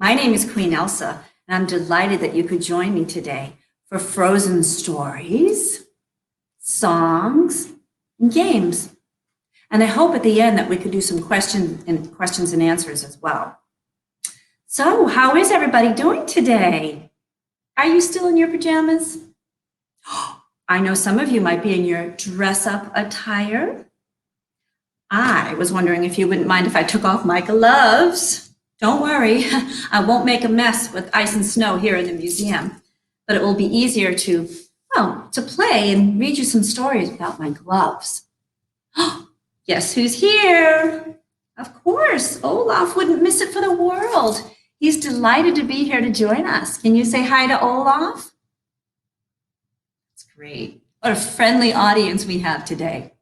My name is Queen Elsa, and I'm delighted that you could join me today for Frozen stories, songs, and games. And I hope at the end that we could do some questions and answers as well. So, how is everybody doing today? Are you still in your pajamas? I know some of you might be in your dress-up attire. I was wondering if you wouldn't mind if I took off my gloves. Don't worry, I won't make a mess with ice and snow here in the museum, but it will be easier to play and read you some stories without my gloves. Guess who's here? Of course, Olaf wouldn't miss it for the world. He's delighted to be here to join us. Can you say hi to Olaf? That's great. What a friendly audience we have today.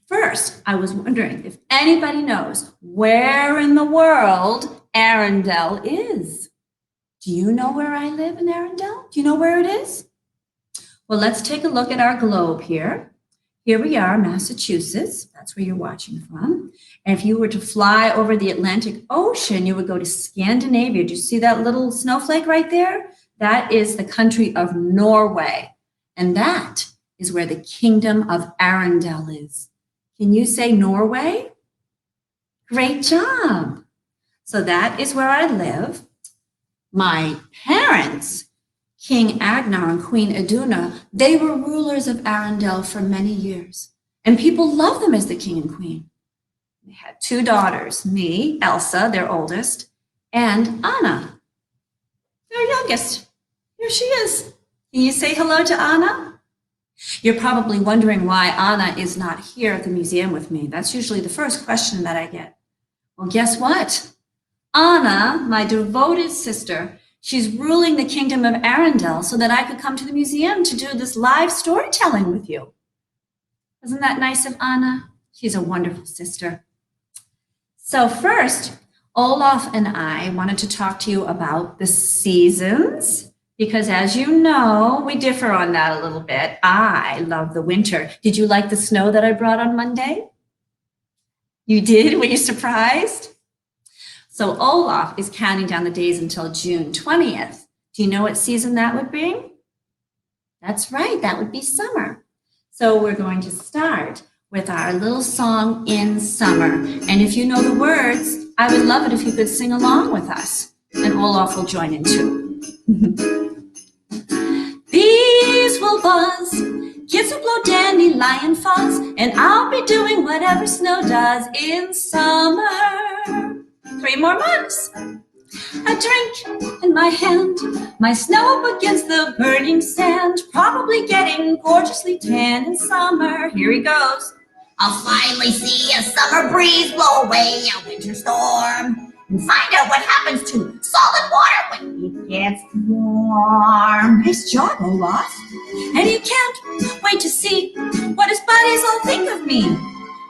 First, I was wondering if anybody knows where in the world Arendelle is. Do you know where I live in Arendelle? Do you know where it is? Well, let's take a look at our globe here. Here we are, Massachusetts. That's where you're watching from. And if you were to fly over the Atlantic Ocean, you would go to Scandinavia. Do you see that little snowflake right there? That is the country of Norway. And that is where the kingdom of Arendelle is. Can you say Norway? Great job. So that is where I live. My parents, King Agnar and Queen Iduna, they were rulers of Arendelle for many years. And people love them as the king and queen. They had two daughters, me, Elsa, their oldest, and Anna, their youngest. Here she is. Can you say hello to Anna? You're probably wondering why Anna is not here at the museum with me. That's usually the first question that I get. Well, guess what? Anna, my devoted sister, she's ruling the kingdom of Arendelle so that I could come to the museum to do this live storytelling with you. Isn't that nice of Anna? She's a wonderful sister. So first, Olaf and I wanted to talk to you about the seasons, because as you know, we differ on that a little bit. I love the winter. Did you like the snow that I brought on Monday? You did? Were you surprised? So Olaf is counting down the days until June 20th. Do you know what season that would be? That's right, that would be summer. So we're going to start with our little song, In Summer. And if you know the words, I would love it if you could sing along with us. And Olaf will join in too. Bees will buzz, kids will blow dandelion fuzz, and I'll be doing whatever snow does in summer. 3 more months. A drink in my hand, my snow against the burning sand, probably getting gorgeously tan in summer. Here he goes. I'll finally see a summer breeze blow away a winter storm and find out what happens to solid water when it gets warm. Nice job, Olaf. And he can't wait to see what his buddies all think of me.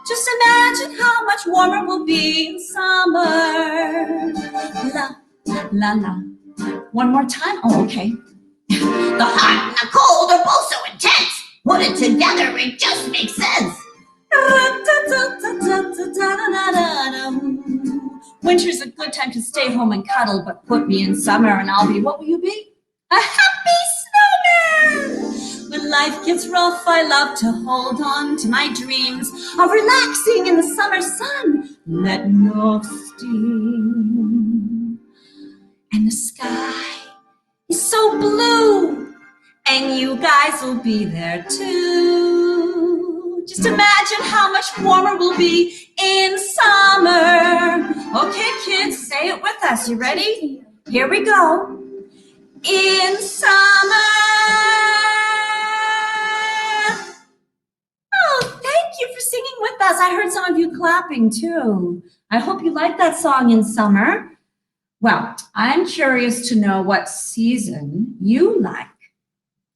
Just imagine how much warmer we'll be in summer. La, la, la. One more time? Oh, okay. The hot and the cold are both so intense. Put it together, it just makes sense. Winter's a good time to stay home and cuddle, but put me in summer and I'll be, what will you be? A happy snowman! When life gets rough, I love to hold on to my dreams of relaxing in the summer sun, letting off steam. And the sky is so blue, and you guys will be there too. Just imagine how much warmer we'll be in summer. Okay, kids, say it with us. You ready? Here we go. In summer. Oh, thank you for singing with us. I heard some of you clapping too. I hope you like that song, In Summer. Well, I'm curious to know what season you like.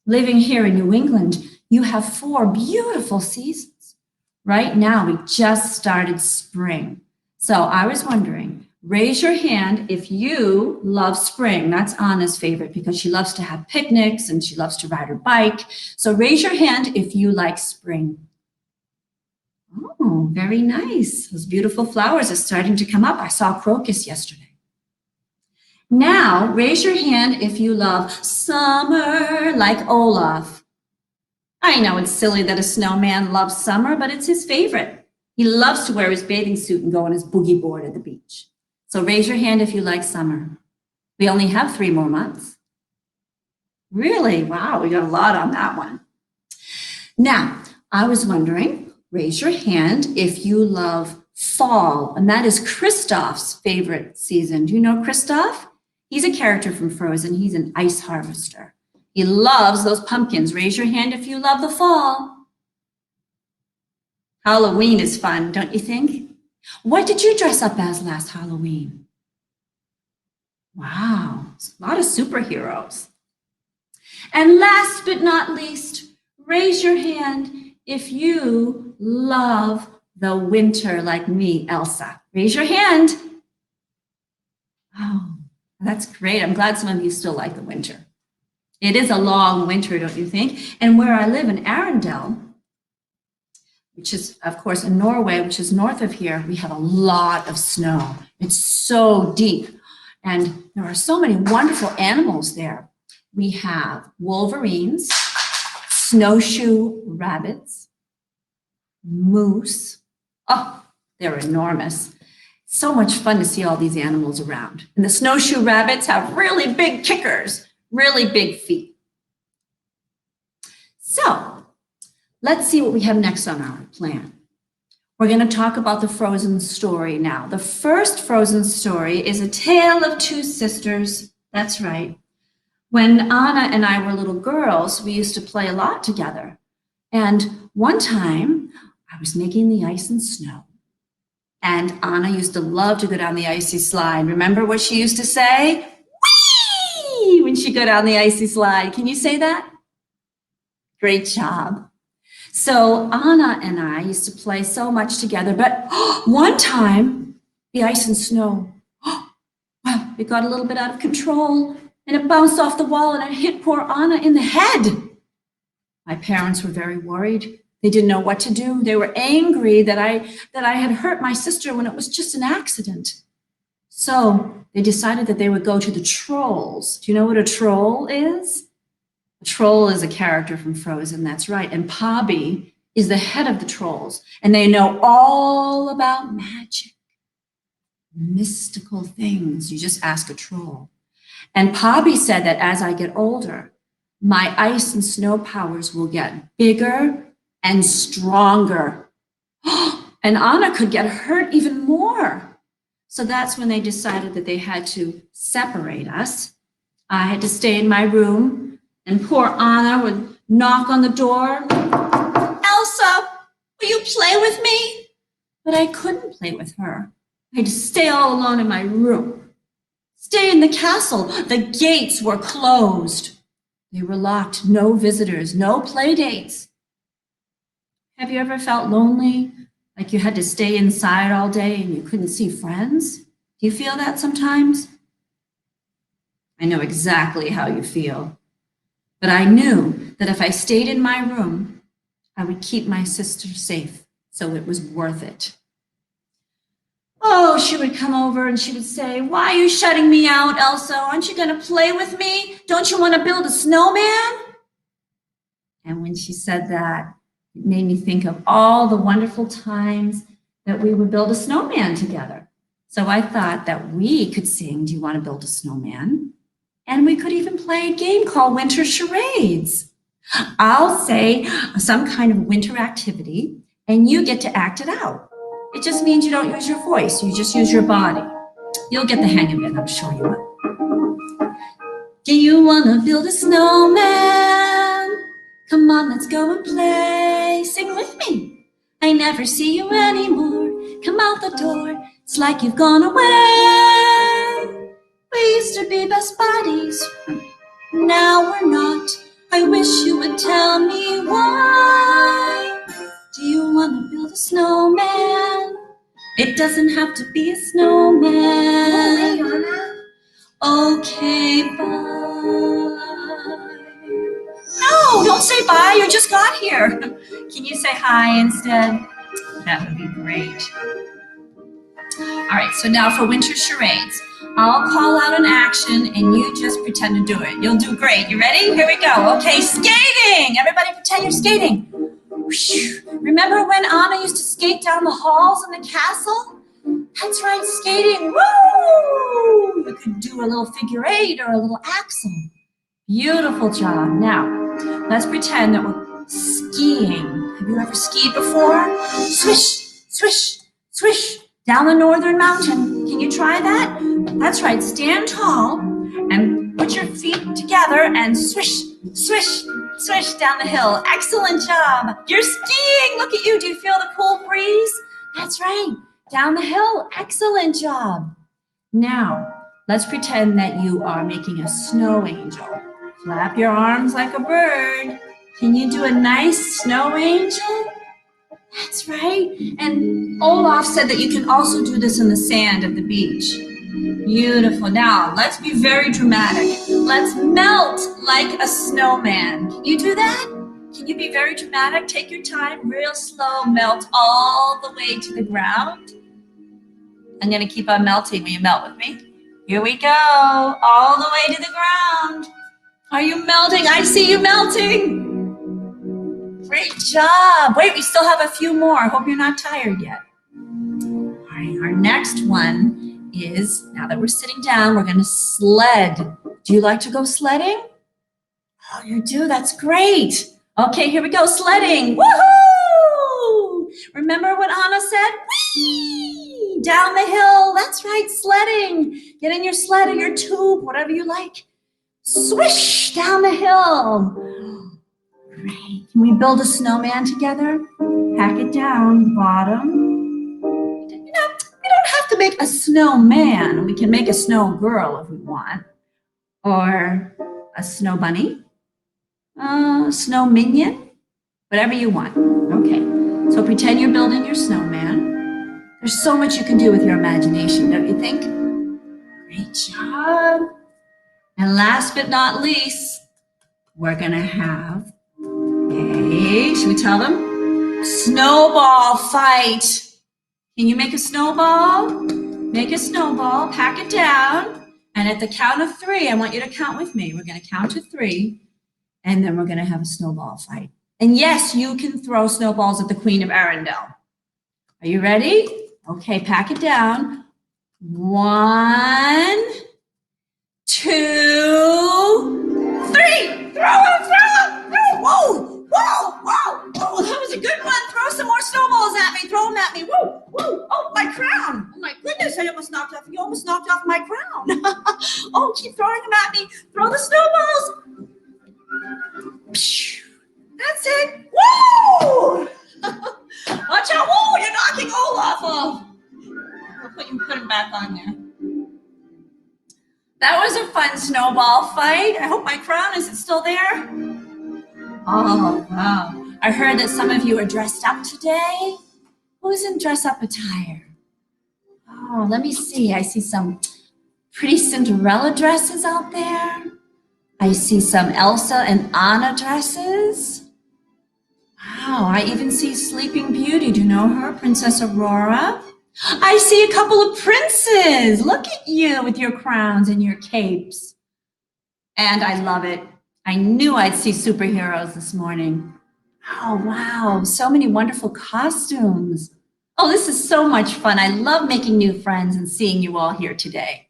Living here in New England, you have 4 beautiful seasons. Right now, we just started spring. So I was wondering, raise your hand if you love spring. That's Anna's favorite because she loves to have picnics and she loves to ride her bike. So raise your hand if you like spring. Oh, very nice. Those beautiful flowers are starting to come up. I saw crocus yesterday. Now, raise your hand if you love summer like Olaf. I know it's silly that a snowman loves summer, but it's his favorite. He loves to wear his bathing suit and go on his boogie board at the beach. So raise your hand if you like summer. We only have 3 more months. Really? Wow, we got a lot on that one. Now, I was wondering, raise your hand if you love fall, and that is Kristoff's favorite season. Do you know Kristoff? He's a character from Frozen. He's an ice harvester. He loves those pumpkins. Raise your hand if you love the fall. Halloween is fun, don't you think? What did you dress up as last Halloween? Wow, a lot of superheroes. And last but not least, raise your hand if you love the winter like me, Elsa. Raise your hand. Oh, that's great. I'm glad some of you still like the winter. It is a long winter, don't you think? And where I live in Arendelle, which is, of course, in Norway, which is north of here, we have a lot of snow. It's so deep. And there are so many wonderful animals there. We have wolverines, snowshoe rabbits, moose. Oh, they're enormous. So much fun to see all these animals around. And the snowshoe rabbits have really big kickers, really big feet. So let's see what we have next on our plan. We're going to talk about the Frozen story now. The first Frozen story is a tale of 2 sisters. That's right. When Anna and I were little girls, we used to play a lot together. And one time, I was making the ice and snow. And Anna used to love to go down the icy slide. Remember what she used to say? Whee! When she'd go down the icy slide. Can you say that? Great job. So Anna and I used to play so much together, but one time, the ice and snow, well, it got a little bit out of control, and it bounced off the wall, and it hit poor Anna in the head. My parents were very worried. They didn't know what to do. They were angry that I had hurt my sister when it was just an accident. So they decided that they would go to the trolls. Do you know what a troll is? A troll is a character from Frozen, that's right. And Pobby is the head of the trolls. And they know all about magic, mystical things. You just ask a troll. And Pobby said that as I get older, my ice and snow powers will get bigger and stronger. And Anna could get hurt even more. So that's when they decided that they had to separate us. I had to stay in my room. And poor Anna would knock on the door. Elsa, will you play with me? But I couldn't play with her. I had to stay all alone in my room. Stay in the castle. The gates were closed. They were locked. No visitors, no play dates. Have you ever felt lonely? Like you had to stay inside all day and you couldn't see friends? Do you feel that sometimes? I know exactly how you feel. But I knew that if I stayed in my room, I would keep my sister safe, so it was worth it. Oh, she would come over and she would say, "Why are you shutting me out, Elsa? Aren't you going to play with me? Don't you want to build a snowman?" And when she said that, it made me think of all the wonderful times that we would build a snowman together. So I thought that we could sing, "Do you want to build a snowman?" And we could even play a game called Winter Charades. I'll say some kind of winter activity, and you get to act it out. It just means you don't use your voice, you just use your body. You'll get the hang of it, I'm sure you will. Do you want to build a snowman? Come on, let's go and play. Sing with me. I never see you anymore. Come out the door, it's like you've gone away. We used to be best buddies, now we're not. I wish you would tell me why. Do you want to build a snowman? It doesn't have to be a snowman. Okay, bye. No, don't say bye, you just got here. Can you say hi instead? That would be great. All right, so now for winter charades. I'll call out an action and you just pretend to do it. You'll do great. You ready? Here we go. Okay, skating. Everybody pretend you're skating. Remember when Anna used to skate down the halls in the castle? That's right, skating. Woo! You could do a little figure eight or a little axel. Beautiful job. Now, let's pretend that we're skiing. Have you ever skied before? Swish, swish, swish down the northern mountain. Can you try that? That's right. Stand tall and put your feet together and swish, swish, swish down the hill. Excellent job. You're skiing. Look at you. Do you feel the cool breeze? That's right. Down the hill. Excellent job. Now, let's pretend that you are making a snow angel. Flap your arms like a bird. Can you do a nice snow angel? That's right. And Olaf said that you can also do this in the sand of the beach. Beautiful. Now, let's be very dramatic. Let's melt like a snowman. Can you do that? Can you be very dramatic? Take your time, real slow, melt all the way to the ground. I'm going to keep on melting. Will you melt with me? Here we go. All the way to the ground. Are you melting? I see you melting. Great job. Wait, we still have a few more. I hope you're not tired yet. All right, our next one is, now that we're sitting down, we're going to sled. Do you like to go sledding? Oh, you do? That's great. Okay, here we go. Sledding. Woohoo! Remember what Anna said? Whee! Down the hill. That's right, sledding. Get in your sled or your tube, whatever you like. Swish down the hill. Great. Can we build a snowman together? Pack it down, bottom. You know, we don't have to make a snowman. We can make a snow girl if we want. Or a snow bunny. Snow minion. Whatever you want. Okay. So pretend you're building your snowman. There's so much you can do with your imagination, don't you think? Great job. And last but not least, we're going to have should we tell them? Snowball fight. Can you make a snowball? Make a snowball, pack it down, and at the count of 3, I want you to count with me. We're going to count to 3, and then we're going to have a snowball fight. And yes, you can throw snowballs at the Queen of Arendelle. Are you ready? Okay, pack it down. 1, 2, 3. Throw them. Whoa. Oh, that was a good one. Throw some more snowballs at me. Throw them at me. Whoa. Oh, my crown. Oh, my goodness. You almost knocked off my crown. Oh, keep throwing them at me. Throw the snowballs. That's it. Whoa. Watch out. Whoa, you're knocking Olaf off. I'll put him back on there. That was a fun snowball fight. I hope my crown, is it still there? Oh, wow. I heard that some of you are dressed up today. Who's in dress-up attire? Oh, let me see. I see some pretty Cinderella dresses out there. I see some Elsa and Anna dresses. Wow, I even see Sleeping Beauty. Do you know her? Princess Aurora. I see a couple of princes. Look at you with your crowns and your capes. And I love it. I knew I'd see superheroes this morning. Oh, wow. So many wonderful costumes. Oh, this is so much fun. I love making new friends and seeing you all here today.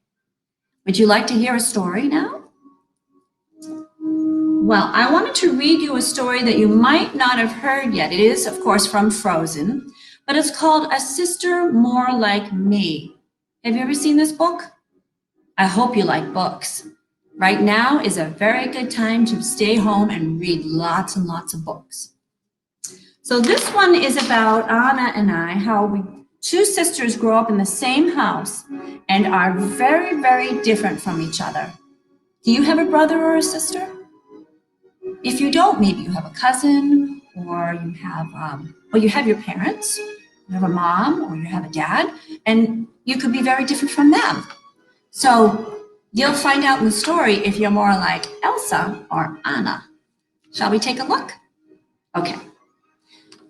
Would you like to hear a story now? Well, I wanted to read you a story that you might not have heard yet. It is, of course, from Frozen, but it's called A Sister More Like Me. Have you ever seen this book? I hope you like books. Right now is a very good time to stay home and read lots and lots of books. So this one is about Anna and I, how we 2 sisters grow up in the same house and are very, very different from each other. Do you have a brother or a sister? If you don't, maybe you have a cousin, or you have your parents, you have a mom, or you have a dad, and you could be very different from them. So you'll find out in the story if you're more like Elsa or Anna. Shall we take a look? Okay.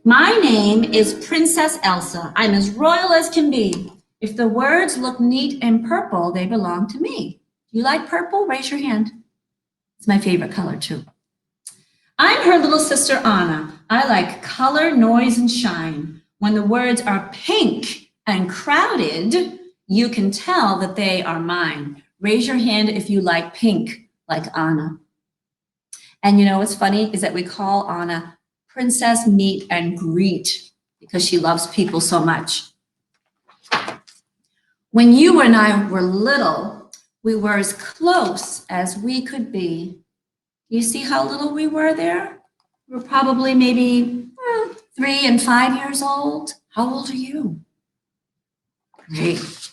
My name is Princess Elsa. I'm as royal as can be. If the words look neat and purple, they belong to me. Do you like purple? Raise your hand. It's my favorite color too. I'm her little sister Anna. I like color, noise, and shine. When the words are pink and crowded, you can tell that they are mine. Raise your hand if you like pink, like Anna. And you know what's funny is that we call Anna Princess Meet and Greet because she loves people so much. When you and I were little, we were as close as we could be. You see how little we were there? We were probably maybe 3 and 5 years old. How old are you? Great.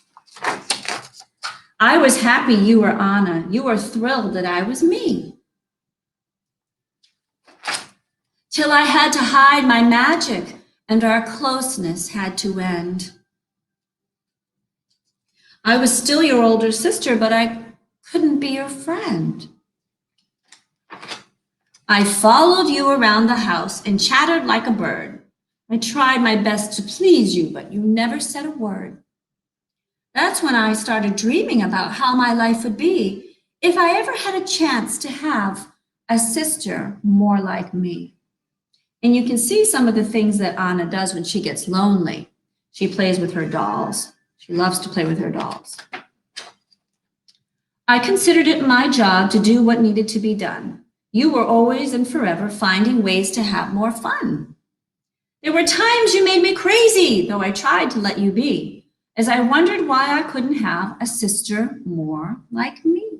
I was happy you were Anna. You were thrilled that I was me. Till I had to hide my magic and our closeness had to end. I was still your older sister, but I couldn't be your friend. I followed you around the house and chattered like a bird. I tried my best to please you, but you never said a word. That's when I started dreaming about how my life would be if I ever had a chance to have a sister more like me. And you can see some of the things that Anna does when she gets lonely. She plays with her dolls. She loves to play with her dolls. I considered it my job to do what needed to be done. You were always and forever finding ways to have more fun. There were times you made me crazy, though I tried to let you be, as I wondered why I couldn't have a sister more like me.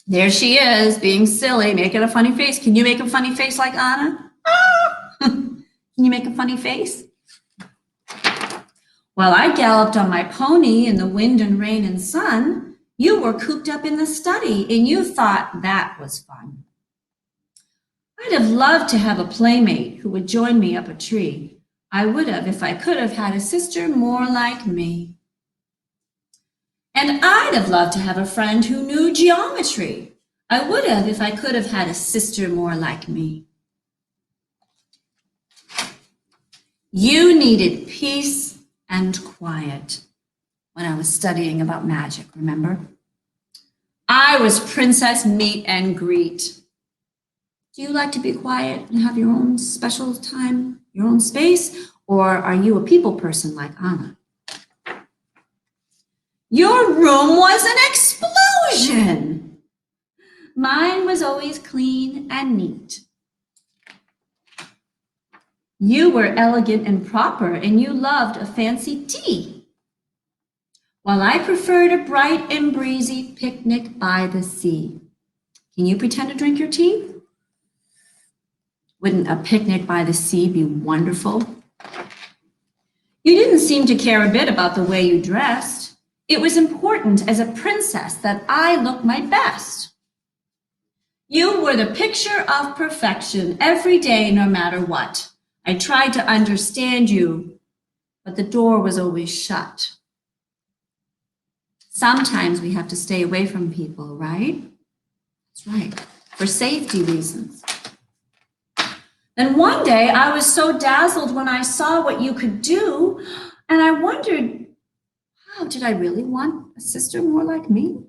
There she is, being silly, making a funny face. Can you make a funny face like Anna? Ah! Can you make a funny face? While I galloped on my pony in the wind and rain and sun, you were cooped up in the study and you thought that was fun. I'd have loved to have a playmate who would join me up a tree. I would have if I could have had a sister more like me. And I'd have loved to have a friend who knew geometry. I would have if I could have had a sister more like me. You needed peace and quiet when I was studying about magic, remember? I was Princess Meet and Greet. Do you like to be quiet and have your own special time, your own space, or are you a people person like Anna? Your room was an explosion. Mine was always clean and neat. You were elegant and proper, and you loved a fancy tea, while I preferred a bright and breezy picnic by the sea. Can you pretend to drink your tea? Wouldn't a picnic by the sea be wonderful? You didn't seem to care a bit about the way you dressed. It was important as a princess that I look my best. You were the picture of perfection every day, no matter what. I tried to understand you, but the door was always shut. Sometimes we have to stay away from people, right? That's right, for safety reasons. Then one day I was so dazzled when I saw what you could do, and I wondered, wow, did I really want a sister more like me?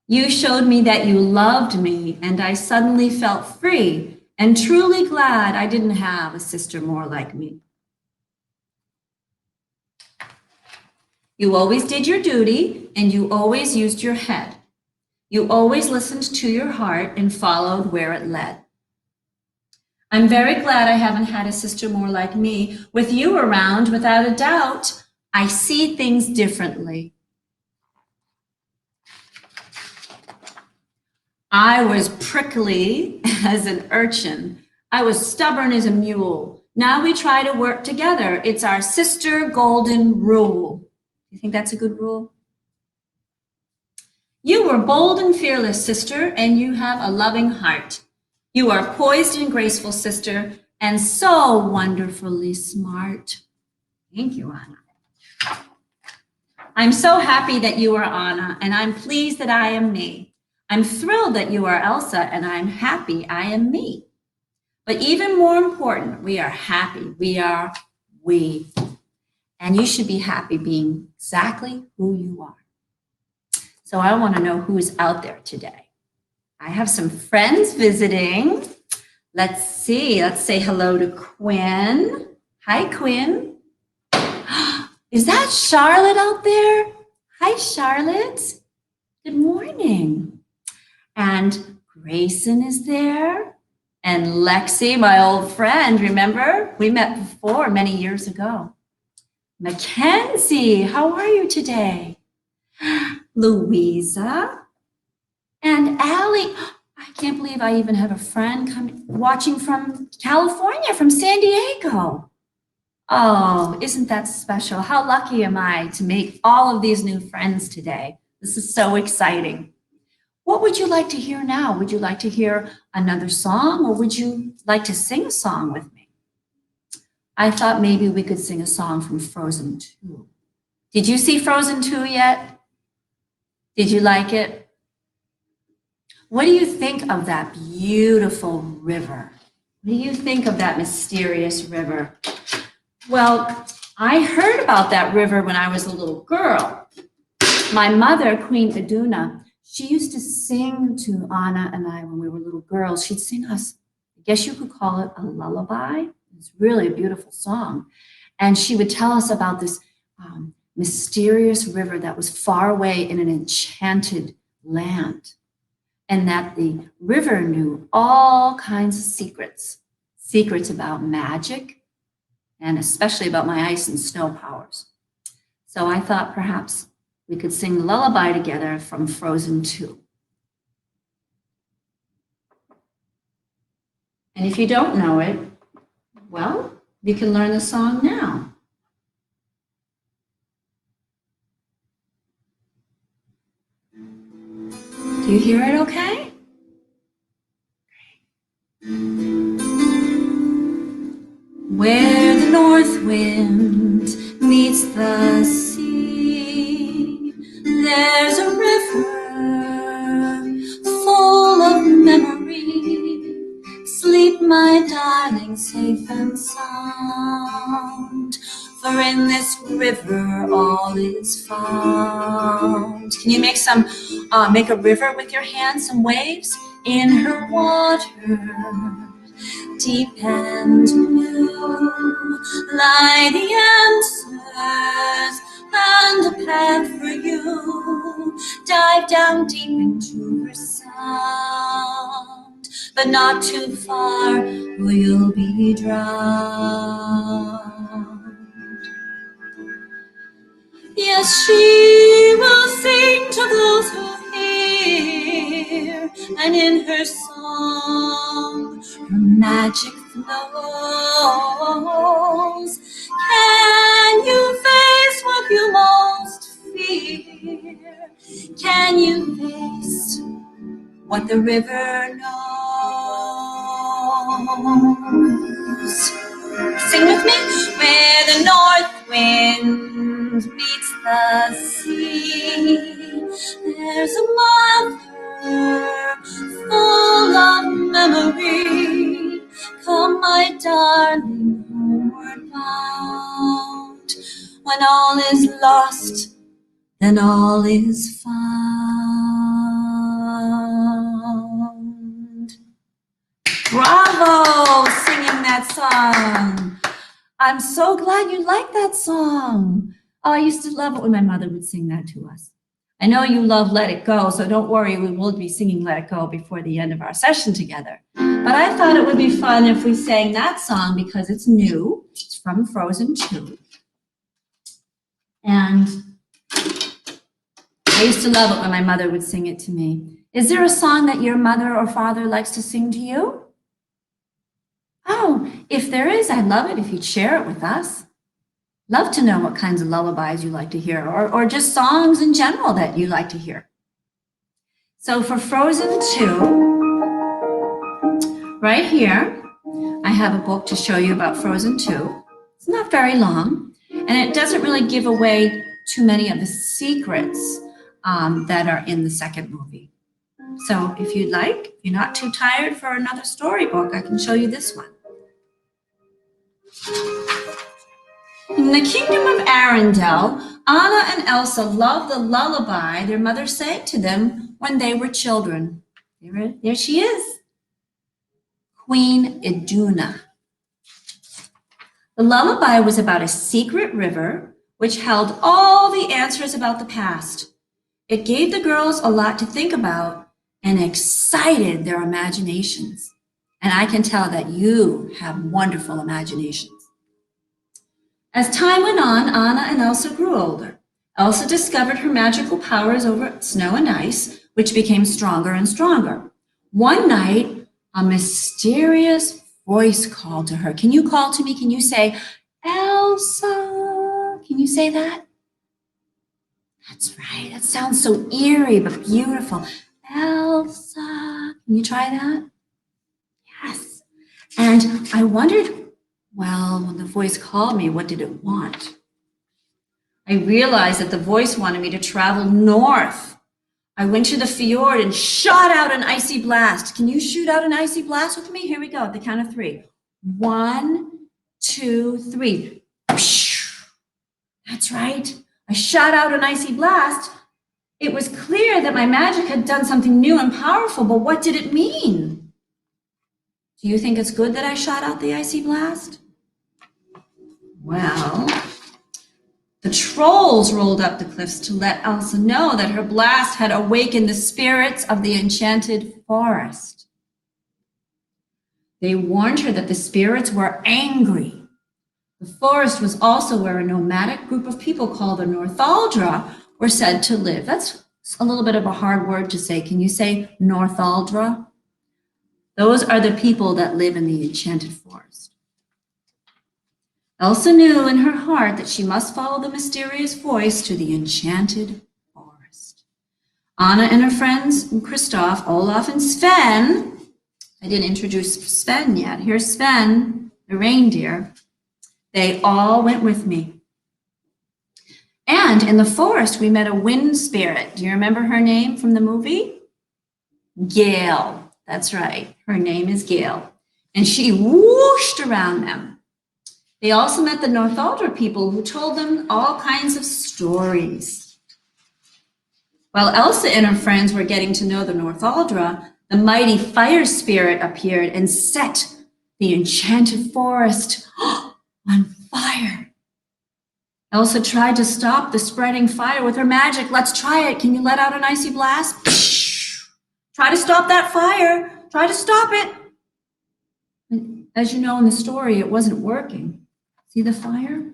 You showed me that you loved me, and I suddenly felt free and truly glad I didn't have a sister more like me. You always did your duty, and you always used your head. You always listened to your heart and followed where it led. I'm very glad I haven't had a sister more like me. With you around, without a doubt, I see things differently. I was prickly as an urchin. I was stubborn as a mule. Now we try to work together. It's our sister golden rule. You think that's a good rule? You were bold and fearless, sister, and you have a loving heart. You are poised and graceful, sister, and so wonderfully smart. Thank you, Anna. I'm so happy that you are Anna, and I'm pleased that I am me. I'm thrilled that you are Elsa, and I'm happy I am me. But even more important, we are happy. We are we. And you should be happy being exactly who you are. So I want to know who's out there today. I have some friends visiting. Let's see. Let's say hello to Quinn. Hi, Quinn. Is that Charlotte out there? Hi, Charlotte. Good morning. And Grayson is there. And Lexi, my old friend, remember? We met before many years ago. Mackenzie, how are you today? Louisa and Allie. I can't believe I even have a friend watching from California, from San Diego. Oh, isn't that special? How lucky am I to make all of these new friends today? This is so exciting. What would you like to hear now? Would you like to hear another song, or would you like to sing a song with me? I thought maybe we could sing a song from Frozen 2. Did you see Frozen 2 yet? Did you like it? What do you think of that beautiful river? What do you think of that mysterious river? Well, I heard about that river when I was a little girl. My mother, Queen Iduna, she used to sing to Anna and I when we were little girls. She'd sing us, I guess you could call it a lullaby. It's really a beautiful song. And she would tell us about this mysterious river that was far away in an enchanted land, and that the river knew all kinds of secrets about magic, and especially about my ice and snow powers. So I thought perhaps we could sing the lullaby together from Frozen 2. And if you don't know it, well, you can learn the song now. Do you hear it okay? Where the north wind meets the sea, there's a river full of memory. Sleep, my darling, safe and sound, for in this river all is found. Can you make a river with your hands, some waves? In her water, deep and blue, lie the answers and a path for you. Dive down deep into her sound, but not too far, or you'll be drowned. Yes, she will sing to those who hear, and in her song her magic flows. Can you face what you most fear? Can you face what the river knows? Sing with me. Where the north wind meets the sea, there's a mother full of memory. Come, my darling, homeward bound. When all is lost, then all is found. Bravo, singing that song. I'm so glad you like that song. Oh, I used to love it when my mother would sing that to us. I know you love Let It Go, so don't worry, we will be singing Let It Go before the end of our session together. But I thought it would be fun if we sang that song because it's new. It's from Frozen 2. And I used to love it when my mother would sing it to me. Is there a song that your mother or father likes to sing to you? Oh, if there is, I'd love it if you'd share it with us. Love to know what kinds of lullabies you like to hear, or just songs in general that you like to hear. So for Frozen 2, right here, I have a book to show you about Frozen 2. It's not very long, and it doesn't really give away too many of the secrets that are in the second movie. So if you'd like, if you're not too tired for another storybook, I can show you this one. In the kingdom of Arendelle, Anna and Elsa loved the lullaby their mother sang to them when they were children. There she is, Queen Iduna. The lullaby was about a secret river which held all the answers about the past. It gave the girls a lot to think about and excited their imaginations. And I can tell that you have wonderful imaginations. As time went on, Anna and Elsa grew older. Elsa discovered her magical powers over snow and ice, which became stronger and stronger. One night, a mysterious voice called to her. Can you call to me? Can you say, Elsa? Can you say that? That's right. That sounds so eerie but beautiful. Elsa. Can you try that? Yes. And I wondered, well, when the voice called me, what did it want? I realized that the voice wanted me to travel north. I went to the fjord and shot out an icy blast. Can you shoot out an icy blast with me? Here we go, at the count of 3. 1, 2, 3. That's right. I shot out an icy blast. It was clear that my magic had done something new and powerful, but what did it mean? Do you think it's good that I shot out the icy blast? Well, the trolls rolled up the cliffs to let Elsa know that her blast had awakened the spirits of the enchanted forest. They warned her that the spirits were angry. The forest was also where a nomadic group of people called the Northaldra were said to live. That's a little bit of a hard word to say. Can you say Northaldra? Those are the people that live in the enchanted forest. Elsa knew in her heart that she must follow the mysterious voice to the enchanted forest. Anna and her friends, Kristoff, Olaf, and Sven. I didn't introduce Sven yet. Here's Sven, the reindeer. They all went with me. And in the forest, we met a wind spirit. Do you remember her name from the movie? Gale. That's right. Her name is Gale. And she whooshed around them. They also met the Northaldra people who told them all kinds of stories. While Elsa and her friends were getting to know the Northaldra, the mighty fire spirit appeared and set the enchanted forest on fire. Elsa tried to stop the spreading fire with her magic. Let's try it. Can you let out an icy blast? Try to stop that fire. Try to stop it. And as you know in the story, it wasn't working. See the fire?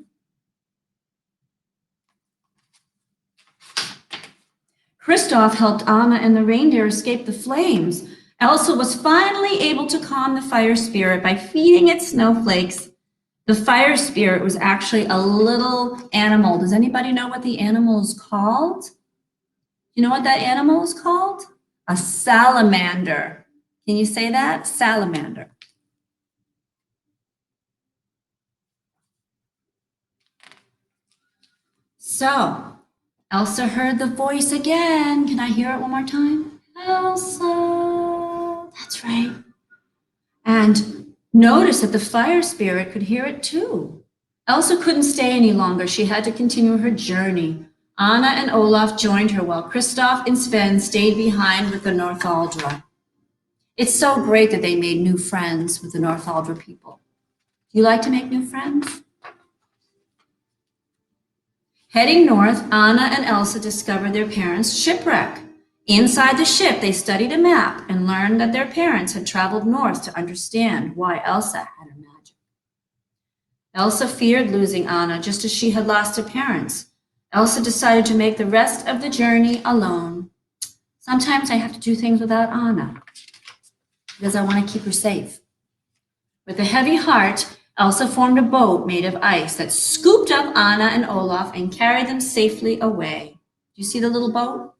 Kristoff helped Anna and the reindeer escape the flames. Elsa was finally able to calm the fire spirit by feeding it snowflakes. The fire spirit was actually a little animal. Does anybody know what the animal is called? You know what that animal is called? A salamander. Can you say that? Salamander. So, Elsa heard the voice again. Can I hear it one more time? Elsa. That's right. And notice that the fire spirit could hear it too. Elsa couldn't stay any longer. She had to continue her journey. Anna and Olaf joined her while Kristoff and Sven stayed behind with the Northaldra. It's so great that they made new friends with the Northaldra people. Do you like to make new friends? Heading north, Anna and Elsa discovered their parents' shipwreck. Inside the ship, they studied a map and learned that their parents had traveled north to understand why Elsa had her magic. Elsa feared losing Anna just as she had lost her parents. Elsa decided to make the rest of the journey alone. Sometimes I have to do things without Anna because I want to keep her safe. With a heavy heart, Elsa formed a boat made of ice that scooped up Anna and Olaf and carried them safely away. Do you see the little boat?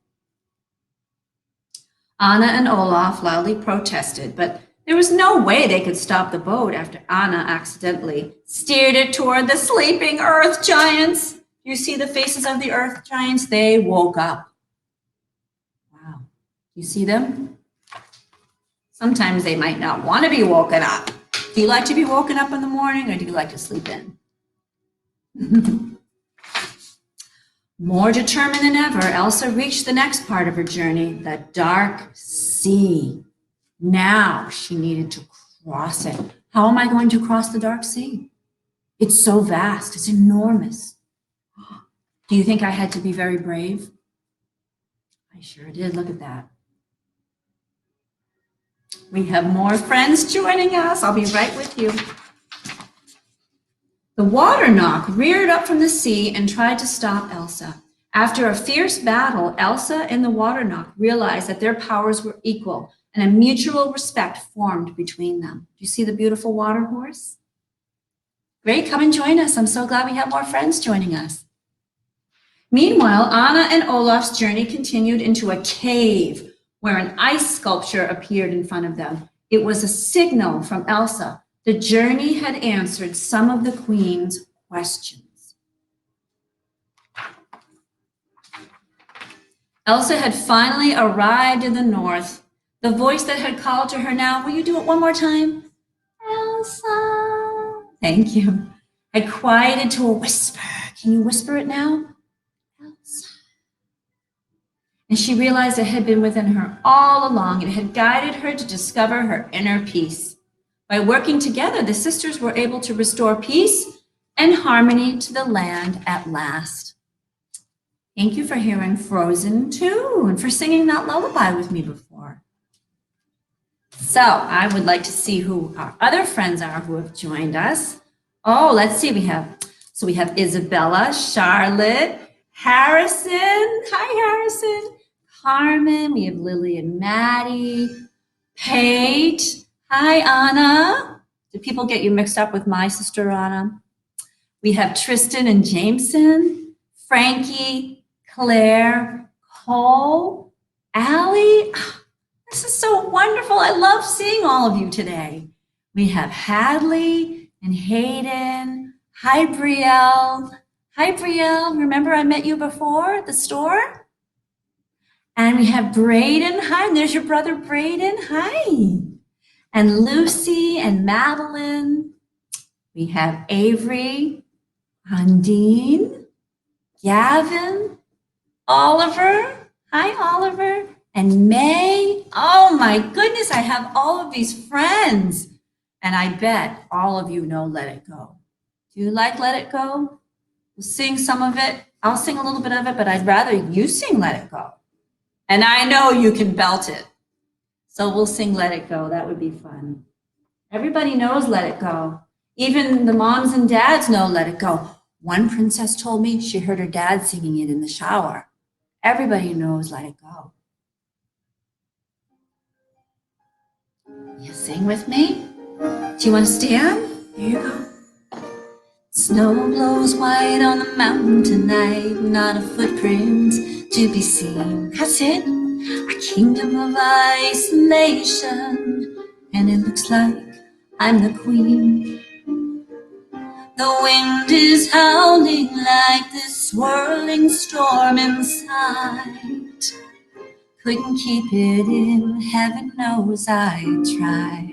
Anna and Olaf loudly protested, but there was no way they could stop the boat after Anna accidentally steered it toward the sleeping earth giants. You see the faces of the earth giants? They woke up. Wow. You see them? Sometimes they might not want to be woken up. Do you like to be woken up in the morning or do you like to sleep in? More determined than ever, Elsa reached the next part of her journey, the dark sea. Now she needed to cross it. How am I going to cross the dark sea? It's so vast, it's enormous. Do you think I had to be very brave? I sure did. Look at that. We have more friends joining us. I'll be right with you. The water knock reared up from the sea and tried to stop Elsa. After a fierce battle, Elsa and the water knock realized that their powers were equal and a mutual respect formed between them. Do you see the beautiful water horse? Great, come and join us. I'm so glad we have more friends joining us. Meanwhile, Anna and Olaf's journey continued into a cave where an ice sculpture appeared in front of them. It was a signal from Elsa. The journey had answered some of the queen's questions. Elsa had finally arrived in the north. The voice that had called to her now, will you do it one more time? Elsa. Thank you. Had quieted to a whisper. Can you whisper it now? Elsa. And she realized it had been within her all along. It had guided her to discover her inner peace. By working together, the sisters were able to restore peace and harmony to the land at last. Thank you for hearing Frozen too, and for singing that lullaby with me before. So I would like to see who our other friends are who have joined us. Oh, let's see, we have Isabella, Charlotte, Harrison. Hi, Harrison. Carmen, we have Lily and Maddie, Paige. Hi, Anna. Did people get you mixed up with my sister, Anna? We have Tristan and Jameson, Frankie, Claire, Cole, Allie. This is so wonderful. I love seeing all of you today. We have Hadley and Hayden. Hi, Brielle. Hi, Brielle. Remember I met you before at the store? And we have Braden. Hi, and there's your brother Braden. Hi. And Lucy and Madeline. We have Avery, Undine, Gavin, Oliver. Hi, Oliver. And May. Oh my goodness, I have all of these friends. And I bet all of you know Let It Go. Do you like Let It Go? We'll sing some of it. I'll sing a little bit of it, but I'd rather you sing Let It Go. And I know you can belt it. So we'll sing Let It Go. That would be fun. Everybody knows Let It Go. Even the moms and dads know Let It Go. One princess told me she heard her dad singing it in the shower. Everybody knows Let It Go. You sing with me? Do you want to stand? Here you go. Snow blows white on the mountain tonight, not a footprint to be seen. That's it. A kingdom of isolation, and it looks like I'm the queen. The wind is howling like this swirling storm inside. Couldn't keep it in, heaven knows I tried.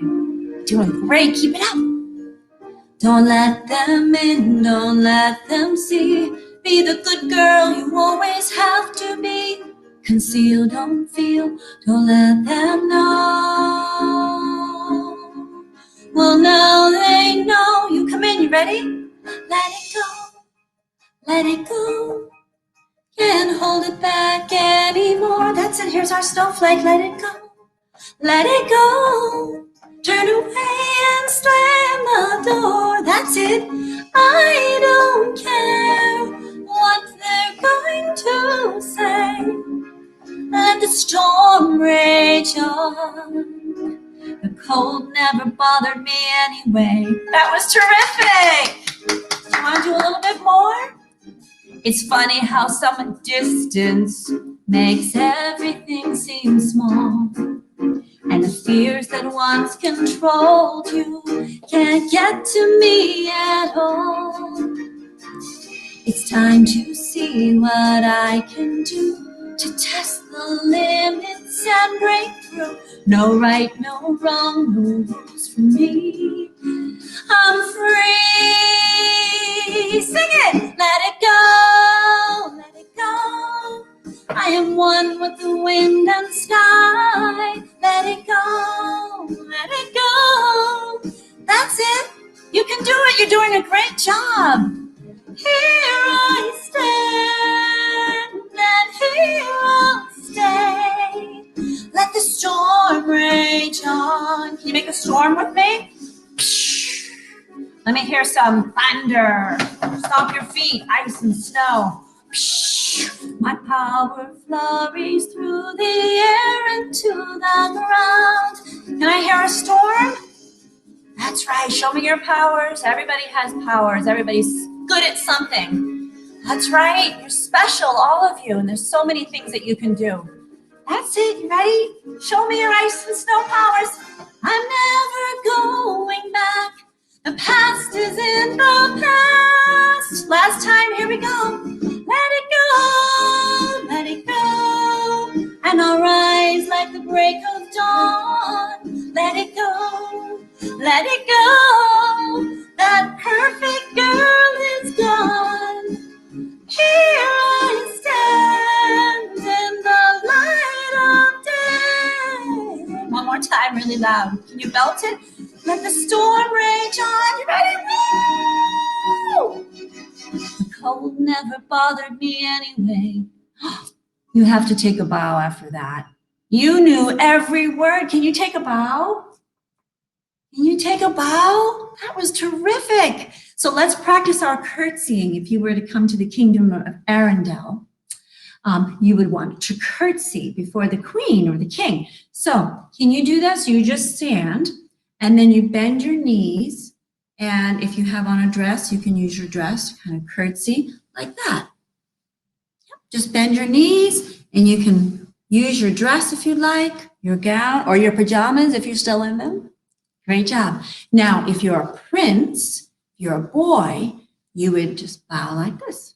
Doing great, keep it up. Don't let them in, don't let them see. Be the good girl you always have to be. Conceal, don't feel, don't let them know. Well, now they know. You come in, you ready? Let it go, let it go. Can't hold it back anymore. That's it, here's our snowflake. Let it go, let it go. Turn away and slam the door. That's it. I don't care what they're going to say. Let the storm rage on. The cold never bothered me anyway. That was terrific. You want to do a little bit more? It's funny how some distance makes everything seem small. And the fears that once controlled you can't get to me at all. It's time to see what I can do to test the limits and break through. No right, no wrong, no rules for me. I'm free. Sing it. Let it go. Let it go. I am one with the wind and sky. Let it go. Let it go. That's it. You can do it. You're doing a great job. Here I stand, and here I'll stay. Let the storm rage on. Can you make a storm with me? Let me hear some thunder. Stomp your feet, ice and snow. My power flurries through the air into the ground. Can I hear a storm? That's right. Show me your powers. Everybody has powers. Everybody's good at something. That's right. You're special, all of you. And there's so many things that you can do. That's it. You ready? Show me your ice and snow powers. I'm never going back. The past is in the past. Last time, here we go. Let it go. Let it go. And I'll rise like the break of dawn. Let it go. Let it go. That perfect girl is gone. Here I stand in the light of day. One more time, really loud. Can you belt it? Let the storm rage on. You ready? Woo! The cold never bothered me anyway. You have to take a bow after that. You knew every word. Can you take a bow? Can you take a bow? That was terrific. So let's practice our curtsying. If you were to come to the kingdom of Arendelle, you would want to curtsy before the queen or the king. So can you do this? You just stand and then you bend your knees. And if you have on a dress, you can use your dress to kind of curtsy like that. Just bend your knees and you can use your dress if you like, your gown or your pajamas if you're still in them. Great job. Now, if you're a prince, you're a boy, you would just bow like this.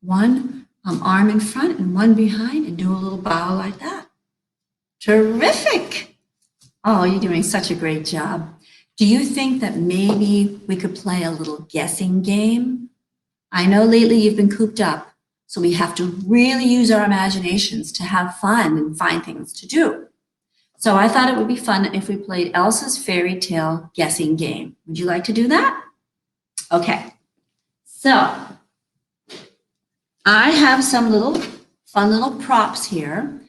One arm in front and one behind and do a little bow like that. Terrific. Oh, you're doing such a great job. Do you think that maybe we could play a little guessing game? I know lately you've been cooped up, so we have to really use our imaginations to have fun and find things to do. So I thought it would be fun if we played Elsa's fairy tale guessing game. Would you like to do that? Okay. So I have some fun little props here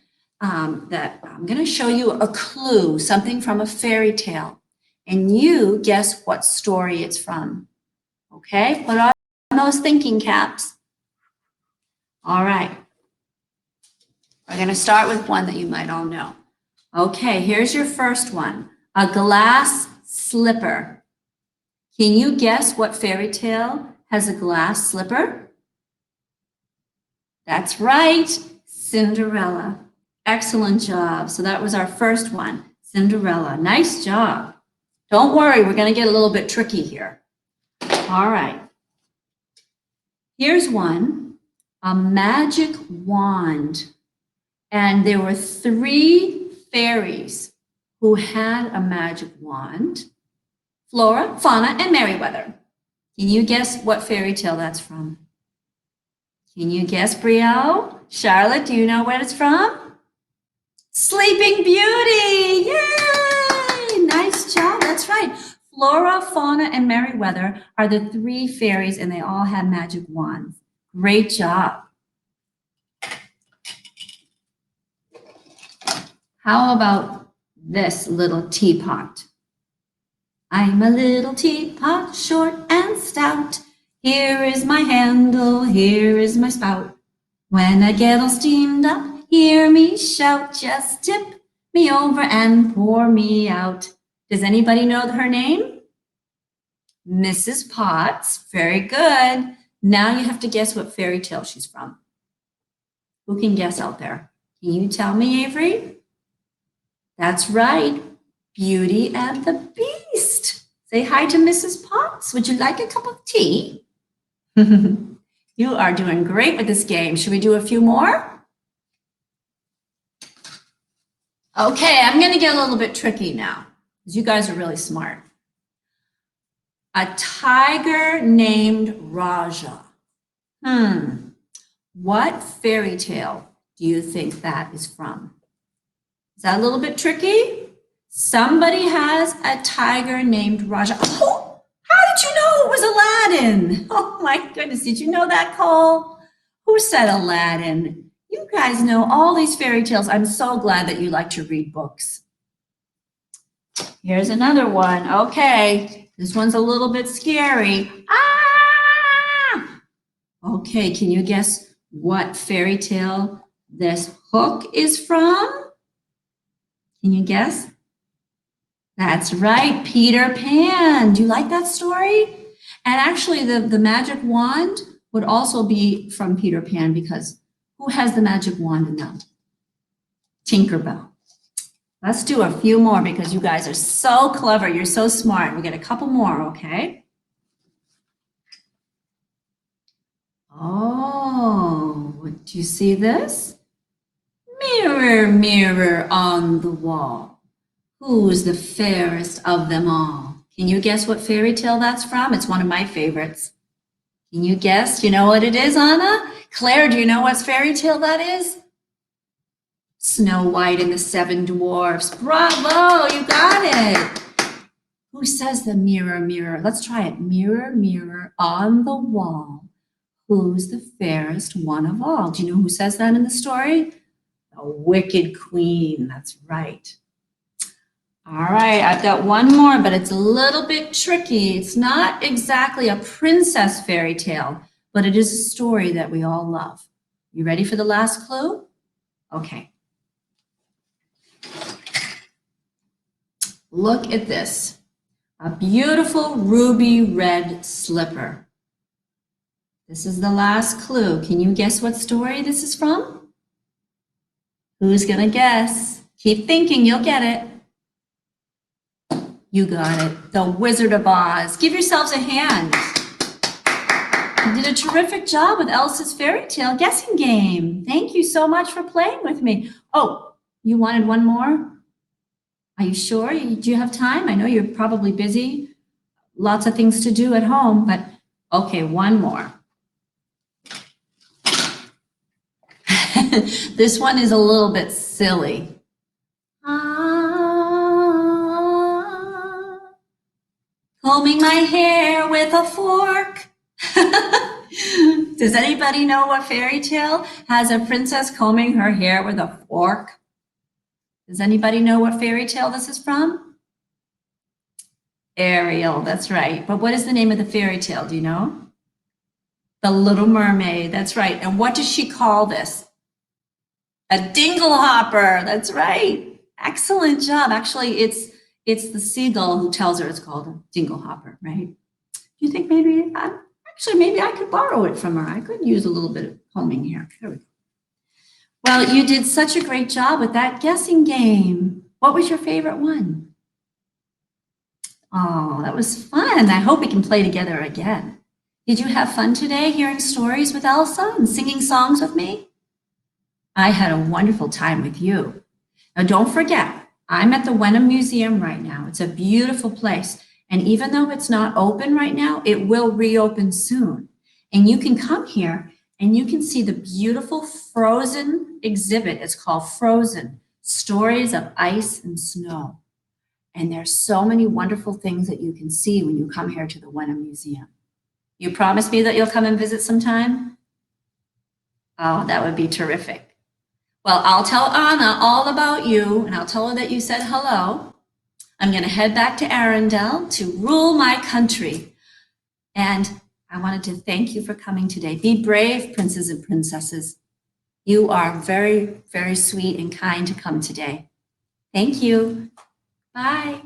that I'm going to show you a clue, something from a fairy tale, and you guess what story it's from. Okay? Put on those thinking caps. All right. We're going to start with one that you might all know. Okay, here's your first one. A glass slipper. Can you guess what fairy tale has a glass slipper? That's right, Cinderella. Excellent job. So that was our first one, Cinderella. Nice job. Don't worry, we're going to get a little bit tricky here. All right. Here's one, a magic wand. And there were 3 fairies who had a magic wand, Flora, Fauna, and Merryweather. Can you guess what fairy tale that's from? Can you guess, Brielle? Charlotte, do you know where it's from? Sleeping Beauty! Yay! Nice job, that's right. Flora, Fauna, and Merryweather are the 3 fairies, and they all had magic wands. Great job. How about this little teapot? I'm a little teapot, short and stout. Here is my handle, here is my spout. When I get all steamed up, hear me shout. Just tip me over and pour me out. Does anybody know her name? Mrs. Potts. Very good. Now you have to guess what fairy tale she's from. Who can guess out there? Can you tell me, Avery? That's right, Beauty and the Beast. Say hi to Mrs. Potts. Would you like a cup of tea? You are doing great with this game. Should we do a few more? Okay, I'm going to get a little bit tricky now because you guys are really smart. A tiger named Raja. What fairy tale do you think that is from? Is that a little bit tricky? Somebody has a tiger named Raja. Oh, how did you know it was Aladdin? Oh my goodness, did you know that, Cole? Who said Aladdin? You guys know all these fairy tales. I'm so glad that you like to read books. Here's another one. Okay, this one's a little bit scary. Ah! Okay, can you guess what fairy tale this hook is from? Can you guess? That's right, Peter Pan. Do you like that story? And actually, the magic wand would also be from Peter Pan because who has the magic wand in them? Tinkerbell. Let's do a few more because you guys are so clever. You're so smart. We get a couple more, okay? Oh, do you see this? Mirror, mirror on the wall, who's the fairest of them all? Can you guess what fairy tale that's from? It's one of my favorites. Can you guess? Do you know what it is, Anna? Claire, do you know what fairy tale that is? Snow White and the Seven Dwarfs. Bravo, you got it. Who says the mirror, mirror? Let's try it. Mirror, mirror on the wall, who's the fairest one of all? Do you know who says that in the story? The Wicked Queen. That's right. All right, I've got one more, but it's a little bit tricky. It's not exactly a princess fairy tale, but it is a story that we all love. You ready for the last clue? Okay. Look at this. A beautiful ruby red slipper. This is the last clue. Can you guess what story this is from? Who's going to guess? Keep thinking, you'll get it. You got it. The Wizard of Oz. Give yourselves a hand. You did a terrific job with Elsa's fairy tale guessing game. Thank you so much for playing with me. Oh, you wanted one more? Are you sure? Do you have time? I know you're probably busy. Lots of things to do at home, but okay, one more. This one is a little bit silly. Combing my hair with a fork. Does anybody know what fairy tale has a princess combing her hair with a fork? Does anybody know what fairy tale this is from? Ariel, that's right. But what is the name of the fairy tale? Do you know? The Little Mermaid, that's right. And what does she call this? A dingle hopper, that's right. Excellent job. Actually, it's the seagull who tells her it's called a dingle hopper, right? Do you think maybe I could borrow it from her? I could use a little bit of combing here. There we go. Well, you did such a great job with that guessing game. What was your favorite one? Oh, that was fun. I hope we can play together again. Did you have fun today hearing stories with Elsa and singing songs with me? I had a wonderful time with you. Now, don't forget, I'm at the Wenham Museum right now. It's a beautiful place. And even though it's not open right now, it will reopen soon. And you can come here and you can see the beautiful Frozen exhibit. It's called Frozen, Stories of Ice and Snow. And there's so many wonderful things that you can see when you come here to the Wenham Museum. You promise me that you'll come and visit sometime? Oh, that would be terrific. Well, I'll tell Anna all about you, and I'll tell her that you said hello. I'm going to head back to Arendelle to rule my country. And I wanted to thank you for coming today. Be brave, princes and princesses. You are very, very sweet and kind to come today. Thank you. Bye.